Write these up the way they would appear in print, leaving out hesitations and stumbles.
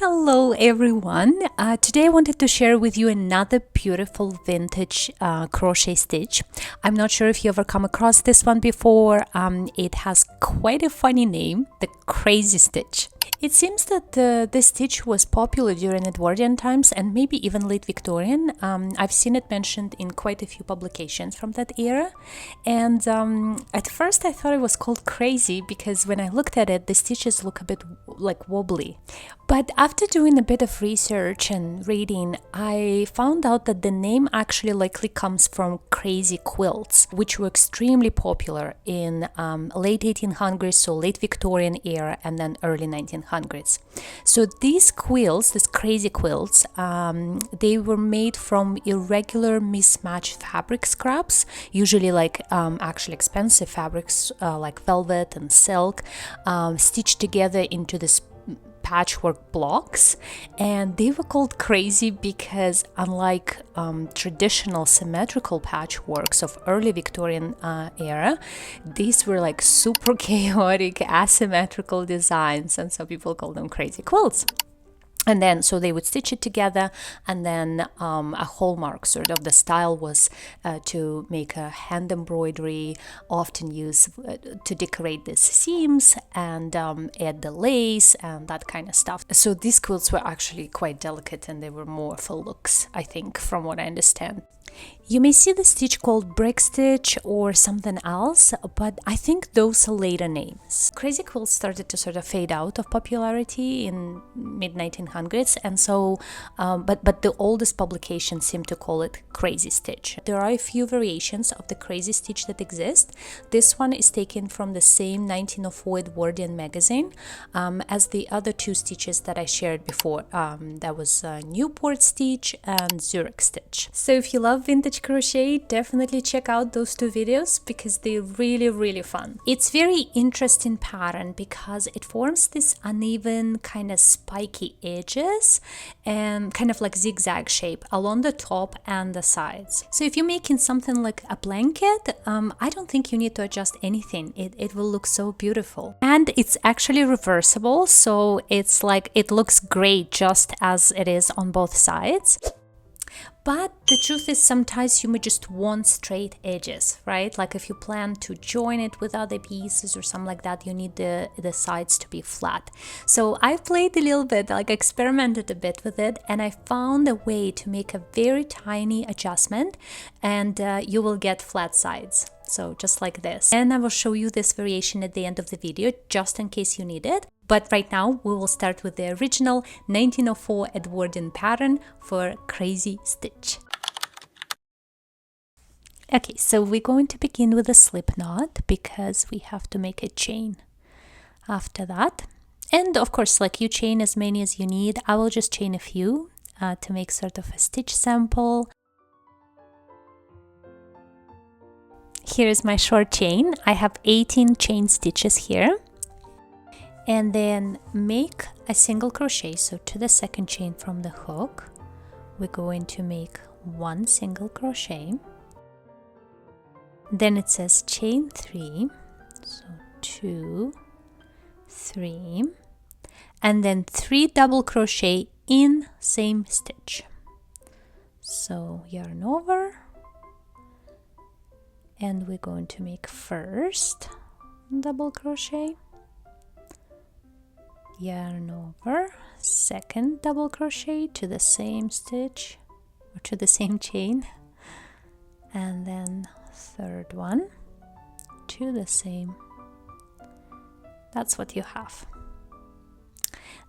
Hello everyone! Today I wanted to share with you another beautiful vintage crochet stitch. I'm not sure if you ever come across this one before. It has quite a funny name, the Crazy Stitch. It seems that this stitch was popular during Edwardian times and maybe even late Victorian. I've seen it mentioned in quite a few publications from that era. And at first I thought it was called Crazy because when I looked at it, the stitches look a bit like wobbly. But after doing a bit of research and reading, I found out that the name actually likely comes from crazy quilts, which were extremely popular in late 1800s, so late Victorian era, and then early 1900s. So these quilts, these crazy quilts, they were made from irregular mismatched fabric scraps, usually like actually expensive fabrics like velvet and silk, stitched together into this patchwork blocks, and they were called crazy because unlike traditional symmetrical patchworks of early Victorian era, these were like super chaotic asymmetrical designs, and so people call them crazy quilts. And then, so they would stitch it together, and then a hallmark sort of the style was to make a hand embroidery, often used to decorate the seams and add the lace and that kind of stuff. So these quilts were actually quite delicate and they were more for looks, I think, from what I understand. You may see the stitch called brick stitch or something else, but I think those are later names. Crazy quilts started to sort of fade out of popularity in mid-1900s, and so, but the oldest publications seem to call it crazy stitch. There are a few variations of the crazy stitch that exist. This one is taken from the same 1904 Edwardian magazine as the other two stitches that I shared before. That was Newport stitch and Zurich stitch. So if you love vintage crochet, definitely check out those two videos because they're really fun. It's very interesting pattern because it forms this uneven kind of spiky edges and kind of like zigzag shape along the top and the sides. So if you're making something like a blanket, I don't think you need to adjust anything. It will look so beautiful. And it's actually reversible, so it's like it looks great just as it is on both sides. But the truth is sometimes you may just want straight edges, right? Like if you plan to join it with other pieces or something like that, you need the sides to be flat. So I've played a little bit, like experimented a bit with it, and I found a way to make a very tiny adjustment and you will get flat sides. So just like this. And I will show you this variation at the end of the video just in case you need it. But right now we will start with the original 1904 Edwardian pattern for Crazy Stitch. Okay, so we're going to begin with a slip knot because we have to make a chain after that. And of course, like you chain as many as you need. I will just chain a few to make sort of a stitch sample. Here is my short chain. I have 18 chain stitches here. And then make a single crochet. So to the second chain from the hook, we're going to make one single crochet. Then it says chain 3, so 2, 3, and then 3 double crochet in same stitch. So yarn over, and we're going to make first double crochet, yarn over, second double crochet to the same stitch or to the same chain, and then third one to the same. That's what you have.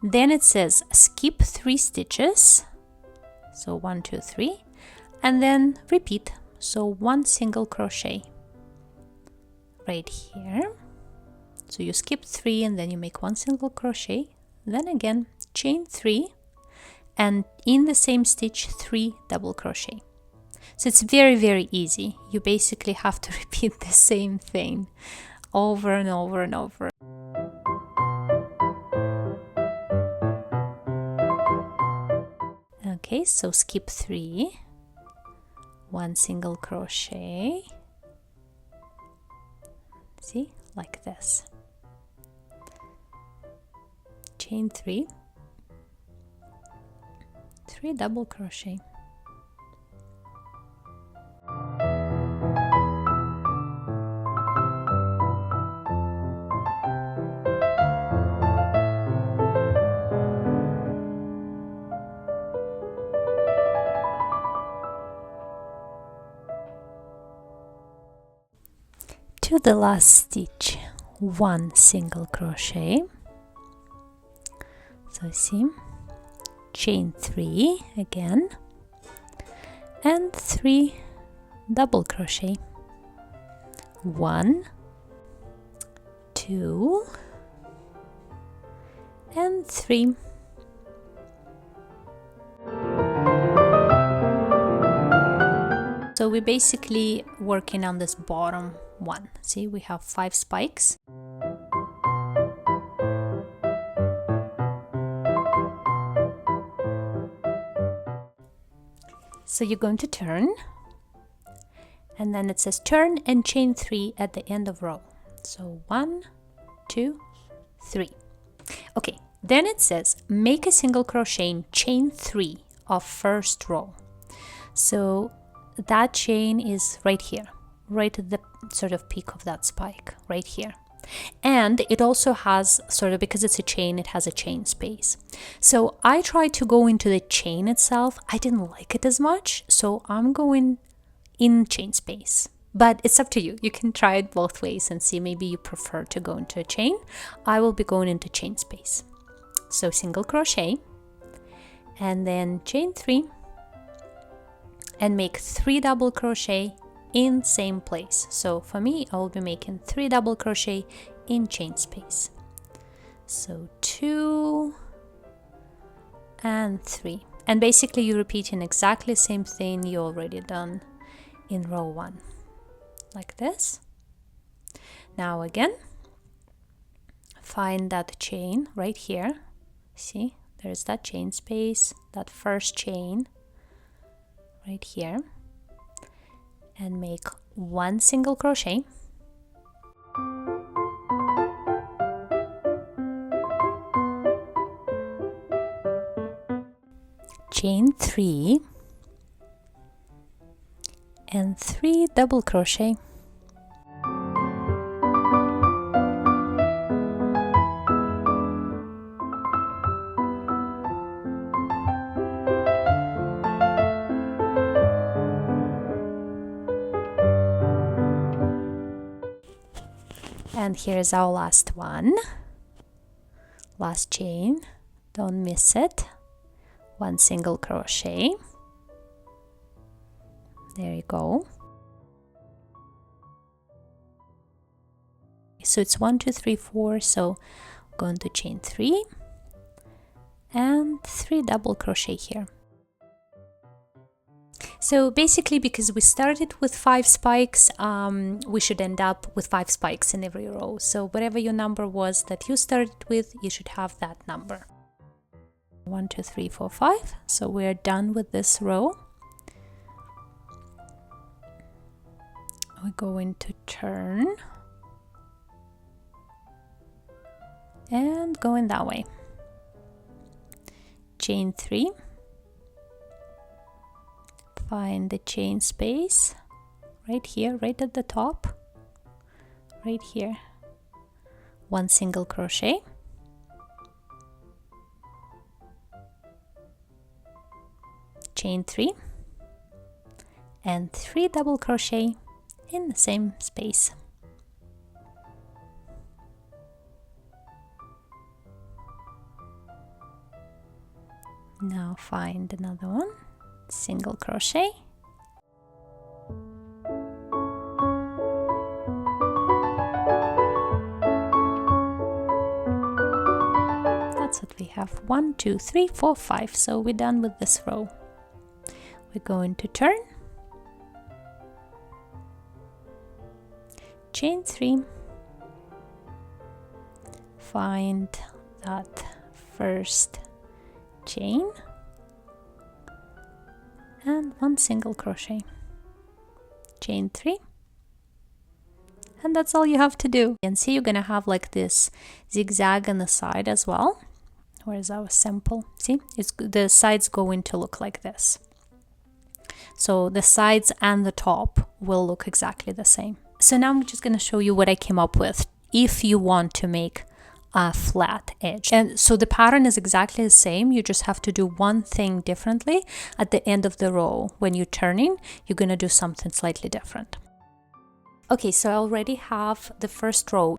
Then it says skip 3 stitches, so 1 2 3, and then repeat, so 1 single crochet right here. So you skip 3 and then you make 1 single crochet, then again chain 3, and in the same stitch 3 double crochet. So it's very easy. You basically have to repeat the same thing over and over and over. Okay, so skip 3, 1 single crochet, see, like this, chain 3, 3 double crochet. To the last stitch, 1 single crochet. So see, chain 3 again, and 3 double crochet. 1, 2, and 3. So we're basically working on this bottom one. See, we have 5 spikes. So you're going to turn, and then it says turn and chain 3 at the end of row. So 1, 2, 3. Okay, then it says make a single crochet in chain 3 of first row. So that chain is right here, right at the sort of peak of that spike, right here. And it also has sort of, because it's a chain, it has a chain space. So I tried to go into the chain itself. I didn't like it as much, so I'm going in chain space. But it's up to you. You can try it both ways and see, maybe you prefer to go into a chain. I will be going into chain space. So single crochet and then chain 3 and make 3 double crochet in same place. So for me, I will be making 3 double crochet in chain space. So 2 and 3, and basically you're repeating exactly the same thing you already done in row 1, like this. Now again, find that chain right here. See, there's that chain space, that first chain right here, and make 1 single crochet, chain 3 and 3 double crochet. And here's our last one, last chain, don't miss it. 1 single crochet, there you go. So it's 1, 2, 3, 4, so going to chain 3 and 3 double crochet here. So basically, because we started with 5 spikes, we should end up with 5 spikes in every row. So whatever your number was that you started with, you should have that number. 1, 2, 3, 4, 5. So we're done with this row. We're going to turn and going that way. Chain 3. Find the chain space right here, right at the top, right here. 1 single crochet, chain 3 and 3 double crochet in the same space. Now find another one, single crochet, that's what we have. 1, 2, 3, 4, 5. So we're done with this row. We're going to turn, chain 3, find that first chain and 1 single crochet, chain 3, and that's all you have to do. And see, you're gonna have like this zigzag on the side as well. Where's our sample? See, the sides going to look like this. So the sides and the top will look exactly the same. So now I'm just going to show you what I came up with if you want to make a flat edge. And so the pattern is exactly the same. You just have to do one thing differently. At the end of the row, when you're turning, you're going to do something slightly different. Okay, so I already have the first row.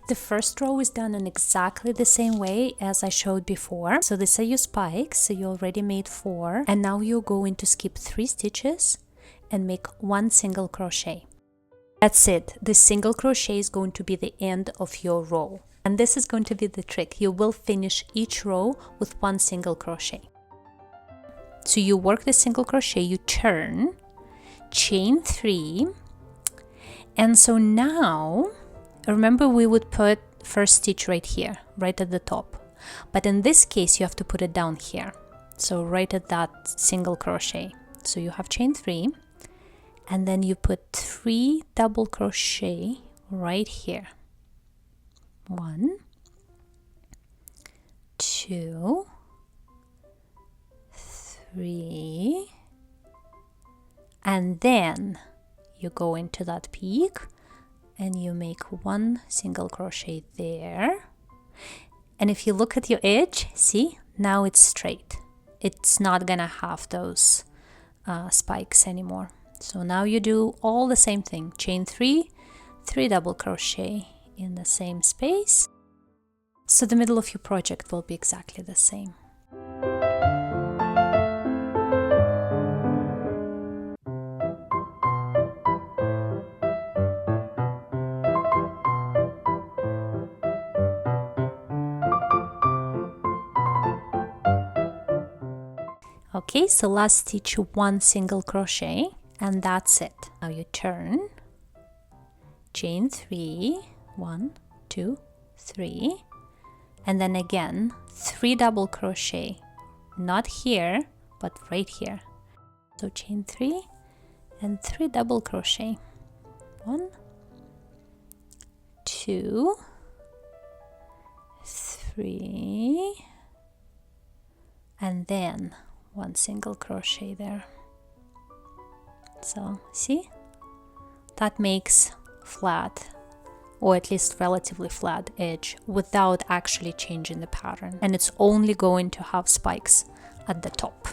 The first row is done in exactly the same way as I showed before. So these are your spikes, so you already made 4, and now you're going to skip 3 stitches and make 1 single crochet. That's it. The single crochet is going to be the end of your row, and this is going to be the trick. You will finish each row with 1 single crochet. So you work the single crochet, you turn, chain 3, and so now remember, we would put first stitch right here, right at the top. But in this case, you have to put it down here. So right at that single crochet. So you have chain 3, and then you put 3 double crochet right here. 1, 2, 3, and then you go into that peak and you make 1 single crochet there. And if you look at your edge, see, now it's straight. It's not gonna have those spikes anymore. So now you do all the same thing. Chain 3, 3 double crochet in the same space. So the middle of your project will be exactly the same. Okay, so last stitch 1 single crochet, and that's it. Now you turn, chain 3, 1, 2, 3, and then again 3 double crochet, not here but right here. So chain 3 and 3 double crochet, 1, 2, 3, and then 1 single crochet there. So see, that makes flat, or at least relatively flat edge without actually changing the pattern, and it's only going to have spikes at the top.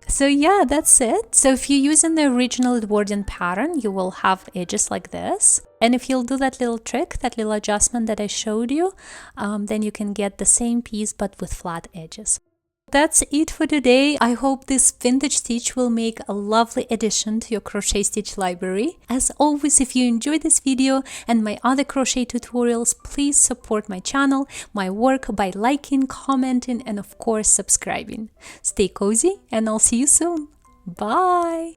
So yeah, that's it. So if you're using the original Edwardian pattern, you will have edges like this. And if you'll do that little trick, that little adjustment that I showed you, then you can get the same piece but with flat edges. That's it for today. I hope this vintage stitch will make a lovely addition to your crochet stitch library. As always, if you enjoyed this video and my other crochet tutorials, please support my channel, my work by liking, commenting, and of course subscribing. Stay cozy and I'll see you soon. Bye!